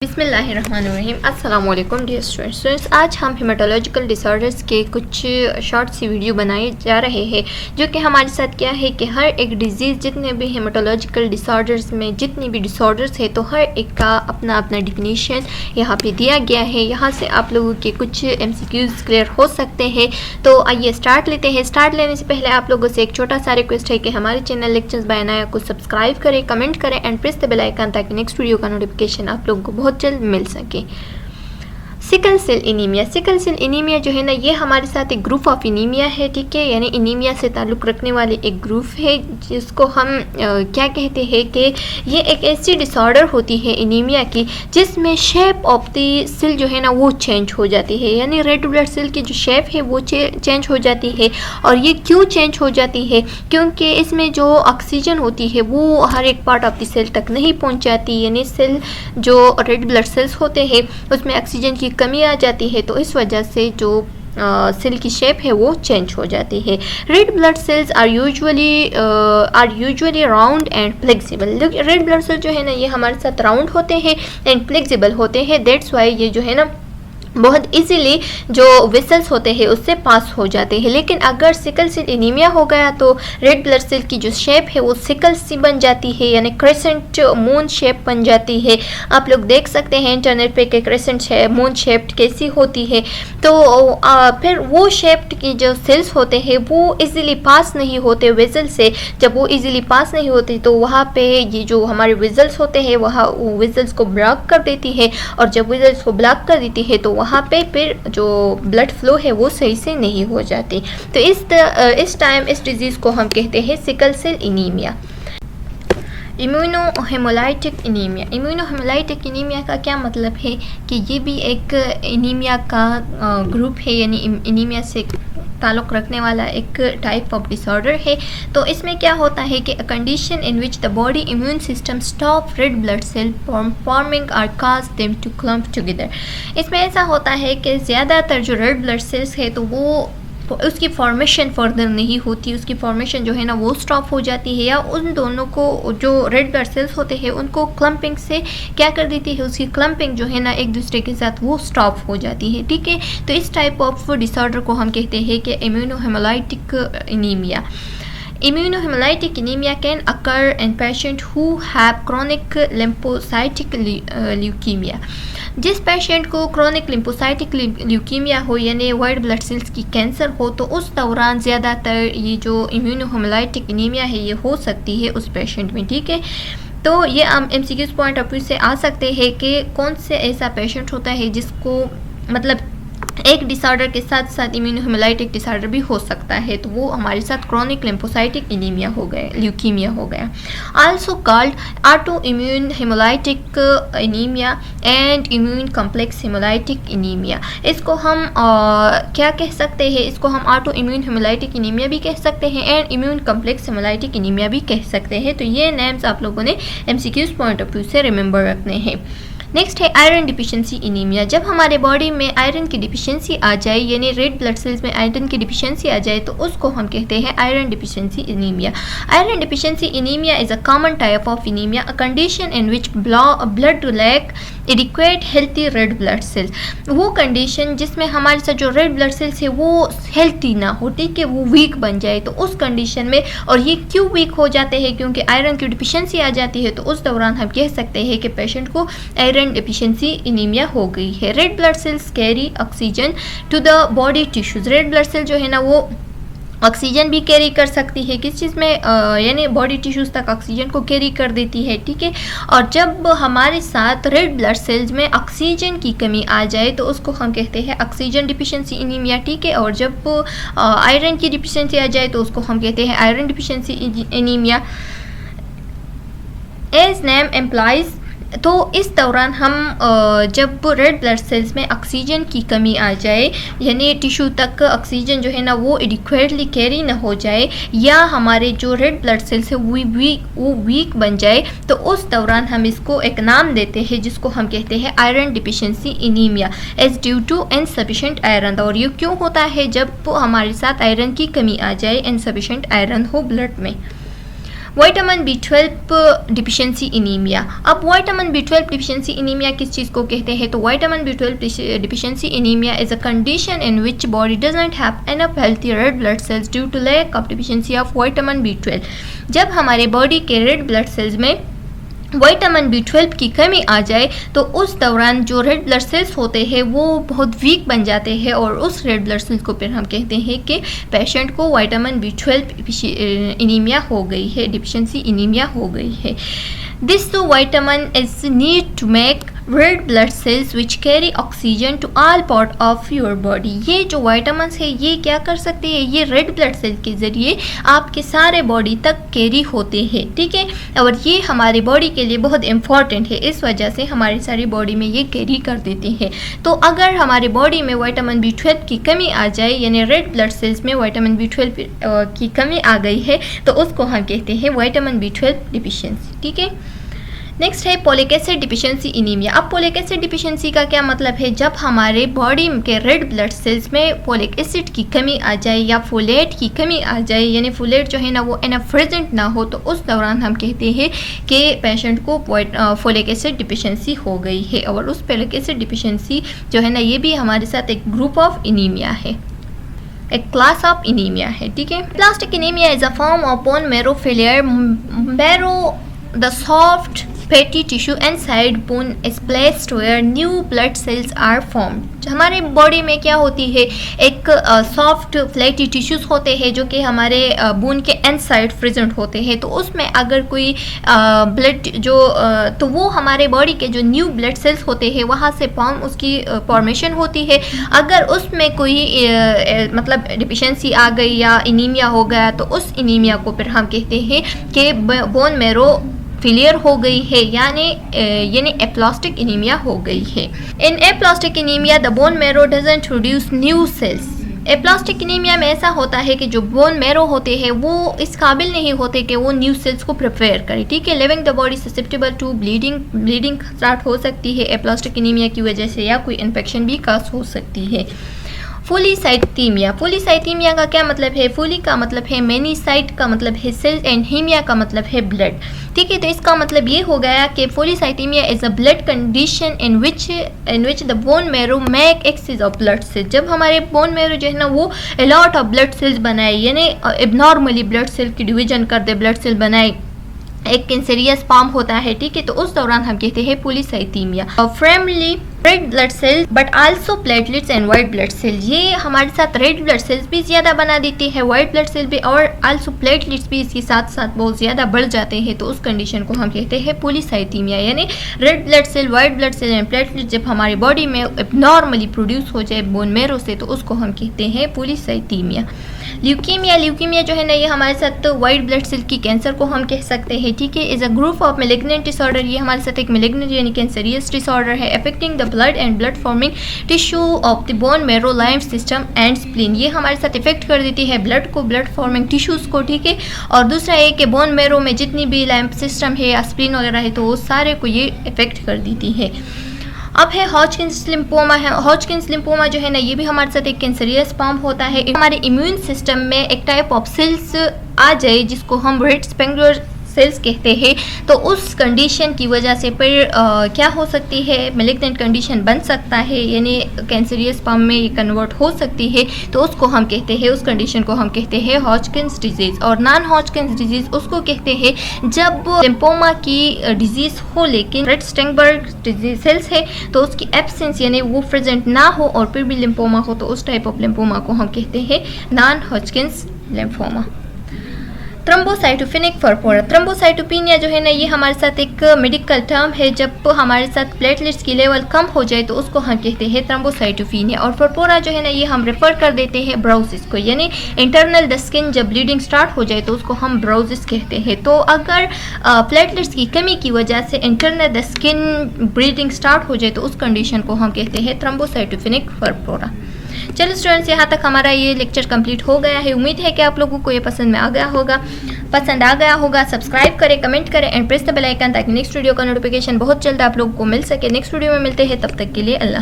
बिस्मिल्लाहिर्रहमानिर्रहीम। अस्सलाम वालेकुम डियर स्टूडेंट्स। आज हम हेमाटोलॉजिकल डिसऑर्डर्स के कुछ शॉर्ट सी वीडियो बनाए जा रहे हैं जो कि हमारे साथ क्या है कि हर एक डिजीज़ जितने भी हेमाटोलॉजिकल डिसऑर्डर्स में जितनी भी डिसऑर्डर्स है तो हर एक का अपना अपना डिफिनीशन यहाँ पे दिया गया है। यहाँ से आप लोगों के कुछ MCQs क्लियर हो सकते हैं। तो आइए स्टार्ट लेते हैं। स्टार्ट लेने से पहले आप लोगों से एक छोटा सा रिक्वेस्ट है कि हमारे चैनल लेक्चर्स बाय अनाया को सब्सक्राइब करें, कमेंट करें and press the bell icon ताकि नेक्स्ट वीडियो का नोटिफिकेशन आप लोगों को बहुत जल्द मिल सके। Sickle cell anaemia. Sickle cell anaemia जो है ना, ये हमारे साथ एक ग्रुप ऑफ एनीमिया है, ठीक है। यानी एनीमिया से ताल्लुक़ रखने वाले एक ग्रुप है जिसको हम क्या कहते हैं कि ये एक ऐसी डिसऑर्डर होती है एनीमिया की जिसमें शेप ऑफ द सेल जो है ना वो चेंज हो जाती है। यानी रेड ब्लड सेल की जो शेप है वो चेंज हो जाती है। और ये क्यों चेंज हो जाती है? क्योंकि इसमें जो ऑक्सीजन होती है वो हर एक पार्ट ऑफ द सेल तक नहीं पहुंच जाती। यानी सेल जो रेड ब्लड सेल्स होते हैं उसमें ऑक्सीजन की कमी आ जाती है, तो इस वजह से जो सेल की शेप है वो चेंज हो जाती है। Red blood cells are usually round and flexible. Red blood cell जो है ना ये हमारे साथ राउंड होते हैं एंड फ्लेक्सिबल होते हैं। दैट्स वाई ये जो है ना बहुत इजीली जो वेसल्स होते हैं उससे पास हो जाते हैं। लेकिन अगर सिकल सेल एनीमिया हो गया तो रेड ब्लड सेल की जो शेप है वो सिकल सी बन जाती है, यानी क्रेसेंट मून शेप बन जाती है। आप लोग देख सकते हैं इंटरनेट पे कि क्रेसेंट मून शेप कैसी होती है। तो फिर वो शेप की जो सेल्स होते हैं वो इजीली पास नहीं होते वेसल से। जब वो इजीली पास नहीं होते तो वहाँ पे ये जो हमारे वेसल्स होते हैं वहाँ वेसल्स को ब्लॉक कर देती है, और जब वेसल्स को ब्लॉक कर देती है तो वहाँ पे फिर जो ब्लड फ्लो है वो सही से नहीं हो जाती। तो इस टाइम इस डिजीज़ को हम कहते हैं sickle cell anaemia. Immunohaemolytic anaemia. Immunohaemolytic anaemia का क्या मतलब है कि ये भी एक एनीमिया का ग्रुप है, यानी एनीमिया से ताल्लुक़ रखने वाला एक टाइप ऑफ डिसऑर्डर है। तो इसमें क्या होता है कि a condition in which the body immune system stop red blood cell forming और cause them to clump together. इसमें ऐसा होता है कि ज़्यादातर जो रेड ब्लड सेल्स है तो वो उसकी फॉर्मेशन फर्दर नहीं होती, उसकी फॉर्मेशन जो है ना वो स्टॉप हो जाती है, या उन दोनों को जो रेड ब्लड सेल्स होते हैं उनको क्लम्पिंग से क्या कर देती है, उसकी क्लम्पिंग जो है ना एक दूसरे के साथ वो स्टॉप हो जाती है, ठीक है। तो इस टाइप ऑफ डिसऑर्डर को हम कहते हैं कि इम्यूनोहेमोलाइटिक anaemia. Immunohemolytic anemia can occur in patients who have chronic lymphocytic leukemia। जिस पेशेंट को क्रोनिक लिम्फोसाइटिक ल्यूकीमिया हो यानी वाइट ब्लड सेल्स की कैंसर हो तो उस दौरान ज़्यादातर ये जो इम्यूनोहेमोलाइटिक एनीमिया है ये हो सकती है उस पेशेंट में, ठीक है। तो ये हम MCQs पॉइंट ऑफ व्यू से आ सकते हैं कि कौन से ऐसा पेशेंट होता है जिसको मतलब एक डिसऑर्डर के साथ साथ इम्यूनोहेमोलाइटिक डिसऑर्डर भी हो सकता है, तो वो हमारे साथ क्रोनिक लिम्फोसाइटिक एनीमिया हो गया, ल्यूकीमिया हो गया। Also called auto immune haemolytic anaemia and immune complex haemolytic anaemia. इसको हम क्या कह सकते हैं? इसको हम ऑटो इम्यून हेमोलाइटिक एनीमिया भी कह सकते हैं and immune complex haemolytic anaemia भी कह सकते हैं। तो ये नेम्स आप लोगों ने MCQs पॉइंट ऑफ व्यू से रिमेंबर रखने हैं। नेक्स्ट है आयरन डिफिशिएंसी एनीमिया। जब हमारे बॉडी में आयरन की डिफिशिएंसी आ जाए यानी रेड ब्लड सेल्स में आयरन की डिफिशिएंसी आ जाए तो उसको हम कहते हैं iron deficiency anaemia. Iron deficiency anaemia is a common type of anaemia, a condition in which blood lack adequate healthy red blood cells. वो कंडीशन जिसमें हमारे साथ जो रेड ब्लड सेल्स है वो हेल्थी ना हो, ठीक है, वो वीक बन जाए। तो उस कंडीशन में, और ये क्यों वीक हो जाते हैं? क्योंकि आयरन की डिफिशिएंसी आ जाती है, तो उस दौरान हम कह सकते हैं कि पेशेंट को आयरन डिफिशिएंसी एनीमिया हो गई है। Red blood cells carry oxygen to the body tissues. Red blood cell जो है ना वो ऑक्सीजन भी कैरी कर सकती है किस चीज़ में, यानी बॉडी टिश्यूज़ तक ऑक्सीजन को कैरी कर देती है, ठीक है। और जब हमारे साथ रेड ब्लड सेल्स में ऑक्सीजन की कमी आ जाए तो उसको हम कहते हैं ऑक्सीजन डिफिशिएंसी एनीमिया, ठीक है। और जब आयरन की डिफिशिएंसी आ जाए तो उसको हम कहते हैं iron deficiency anaemia. As name implies, तो इस दौरान हम जब रेड ब्लड सेल्स में ऑक्सीजन की कमी आ जाए यानी टिश्यू तक ऑक्सीजन जो है ना वो एडिक्वेटली कैरी ना हो जाए, या हमारे जो रेड ब्लड सेल्स है वो वीक बन जाए, तो उस दौरान हम इसको एक नाम देते हैं जिसको हम कहते हैं iron deficiency anaemia as due to insufficient iron. और ये क्यों होता है? जब हमारे साथ आयरन की कमी आ जाए, इनसफिशिएंट आयरन हो ब्लड में। Vitamin B12 deficiency anaemia. अब विटामिन B12 डिफिशिएंसी एनीमिया किस चीज़ को कहते हैं? तो vitamin B12 deficiency anaemia is a condition in which body doesn't have enough healthy red blood cells due to lack of deficiency of vitamin B12। जब हमारे body के रेड ब्लड सेल्स में विटामिन B12 की कमी आ जाए तो उस दौरान जो रेड ब्लड सेल्स होते हैं वो बहुत वीक बन जाते हैं और उस रेड ब्लड सेल्स को फिर हम कहते हैं कि पेशेंट को विटामिन B12 एनीमिया हो गई है, डिफिशिएंसी एनीमिया हो गई है। This vitamin is need to make red blood cells which carry oxygen to all part of your body. ये जो विटामिन है ये क्या कर सकते हैं? ये रेड ब्लड सेल के ज़रिए आपके सारे बॉडी तक कैरी होते हैं, ठीक है, और ये हमारी बॉडी के लिए बहुत इंपॉर्टेंट है, इस वजह से हमारी सारी बॉडी में ये कैरी कर देते हैं। तो अगर हमारी बॉडी में विटामिन B12 की कमी आ जाए, यानी रेड ब्लड सेल्स में विटामिन B12 की कमी आ गई है, तो उसको हम कहते हैं विटामिन B12 डिफिशिएंसी, ठीक है। नेक्स्ट है फोलिक एसिड डिफिशिएंसी एनीमिया। अब फोलिक एसिड डिफिशिएंसी का क्या मतलब है? जब हमारे बॉडी के रेड ब्लड सेल्स में फोलिक एसिड की कमी आ जाए या फोलेट की कमी आ जाए, यानी फोलेट जो है ना वो इनफ प्रेजेंट ना हो, तो उस दौरान हम कहते हैं कि पेशेंट को फोलिक एसिड डिफिशिएंसी हो गई है। और उस फोलिक एसिड डिफिशिएंसी जो है ना ये भी हमारे साथ एक ग्रुप ऑफ एनीमिया है, एक क्लास ऑफ एनीमिया है, ठीक है। Plastic anaemia is a form of bone marrow failure. Marrow the soft fatty tissue inside bone is placed where new blood cells are formed। हमारे बॉडी में क्या होती है? एक सॉफ्ट फ्लैटी टिश्यूज़ होते हैं जो कि हमारे बोन के इनसाइड प्रेजेंट होते हैं। तो उसमें अगर कोई ब्लड तो वो हमारे बॉडी के जो न्यू ब्लड सेल्स होते हैं वहाँ से उसकी फॉर्मेशन होती है। अगर उसमें कोई मतलब डिफिशिएंसी आ गई या एनीमिया हो गया तो उस एनीमिया को फिर हम कहते हैं कि बोन मैरो फेलियर हो गई है, यानी एप्लास्टिक एनीमिया हो गई है। In aplastic anaemia the bone marrow doesn't produce new cells. Aplastic anaemia में ऐसा होता है कि जो बोन मैरो होते हैं वो इस काबिल नहीं होते कि वो न्यू सेल्स को प्रिपेयर करें, ठीक है। Living the body susceptible to bleeding start हो सकती है एप्लास्टिक एनीमिया की वजह से, या कोई इन्फेक्शन भी काज हो सकती है। फोलिसाइथीमिया। फोलिसाइथीमिया का क्या मतलब है? फोली का मतलब है मैनी, साइट का मतलब है सेल, एंड हीमिया का मतलब है ब्लड, ठीक है। तो इसका मतलब ये हो गया कि polycythaemia is a blood condition in which the bone marrow make excess of blood cell. जब हमारे बोन मैरो जो है ना वो अलॉट ऑफ ब्लड सेल्स बनाए, यानी एबनॉर्मली ब्लड सेल की डिवीजन कर दे, ब्लड सेल बनाए, एक कैंसरियस फॉर्म होता है, ठीक है। तो उस दौरान हम कहते हैं polycythaemia. Primary red blood cell but also platelets and white blood cell. ये हमारे साथ रेड ब्लड सेल्स भी ज़्यादा बना देती है, वाइट ब्लड सेल भी, और आल्सो प्लेटलेट्स भी इसके साथ साथ बहुत ज़्यादा बढ़ जाते हैं। तो उस कंडीशन को हम कहते हैं पोलिसाइथीमिया, यानी red blood cell, white blood cell and platelets जब हमारी बॉडी में नॉर्मली प्रोड्यूस हो जाए बोन मैरो से, तो उसको हम कहते हैं पोलिसाइथीमिया। ल्यूकीमिया जो है ना ये हमारे साथ वाइट ब्लड सेल की कैंसर को हम कह सकते हैं, ठीक है। Is a group of malignant disorder. ये हमारे साथ एक मेलिग्नेंट यानी कैंसरियस डिसऑर्डर है, affecting the blood and blood forming tissue of the bone marrow, lime system and spleen. ये हमारे साथ इफेक्ट कर देती है ब्लड को, ब्लड फॉर्मिंग टिश्यूज़ को, ठीक है। और दूसरा है कि बोन मैरो में जितनी भी लाइम सिस्टम है या स्प्लीन वगैरह है तो वो सारे को ये इफेक्ट कर देती है। अब है हॉजकिंस लिम्फोमा। है हॉजकिंस लिम्फोमा जो है ना ये भी हमारे साथ एक कैंसरियस फॉर्म होता है। हमारे इम्यून सिस्टम में एक टाइप ऑफ सेल्स आ जाए जिसको हम रेड स्पेंगुलर सेल्स कहते हैं, तो उस कंडीशन की वजह से फिर क्या हो सकती है, मेलिग्नेंट कंडीशन बन सकता है, यानी कैंसरियस फॉर्म में ये कन्वर्ट हो सकती है। तो उसको हम कहते हैं, उस कंडीशन को हम कहते हैं हॉजकिंस डिजीज़। और नॉन हॉजकिंस डिजीज़ उसको कहते हैं जब लिम्फोमा की डिजीज़ हो लेकिन रेड स्टेनबर्ग डिजीज सेल्स है तो उसकी एब्सेंस यानी वो प्रेजेंट ना हो और फिर भी लिम्फोमा हो, तो उस टाइप ऑफ लिम्फोमा को हम कहते हैं नॉन हॉजकिंस लिम्फोमा। थ्रोम्बोसाइटोपेनिक परपोरा। थ्रोम्बोसाइटोपेनिया जो है ना ये हमारे साथ एक मेडिकल टर्म है। जब हमारे साथ प्लेटलेट्स की लेवल कम हो जाए तो उसको हम कहते हैं थ्रोम्बोसाइटोपेनिया। और परपोरा जो है ना ये हम रेफर कर देते हैं ब्राउसिस को, यानी इंटरनल द स्किन जब ब्लीडिंग स्टार्ट हो जाए तो उसको हम ब्राउसिस कहते हैं। तो अगर प्लेटलेट्स की कमी की वजह से internal the skin bleeding start हो जाए तो उस कंडीशन को हम कहते हैं थ्रोम्बोसाइटोपेनिक परपोरा। चलो स्टूडेंट्स, यहाँ तक हमारा ये लेक्चर कंप्लीट हो गया है। उम्मीद है कि आप लोगों को ये पसंद आ गया होगा। सब्सक्राइब करें, कमेंट करें and press the bell icon ताकि नेक्स्ट वीडियो का नोटिफिकेशन बहुत जल्द आप लोगों को मिल सके। नेक्स्ट वीडियो में मिलते हैं, तब तक के लिए अल्लाह।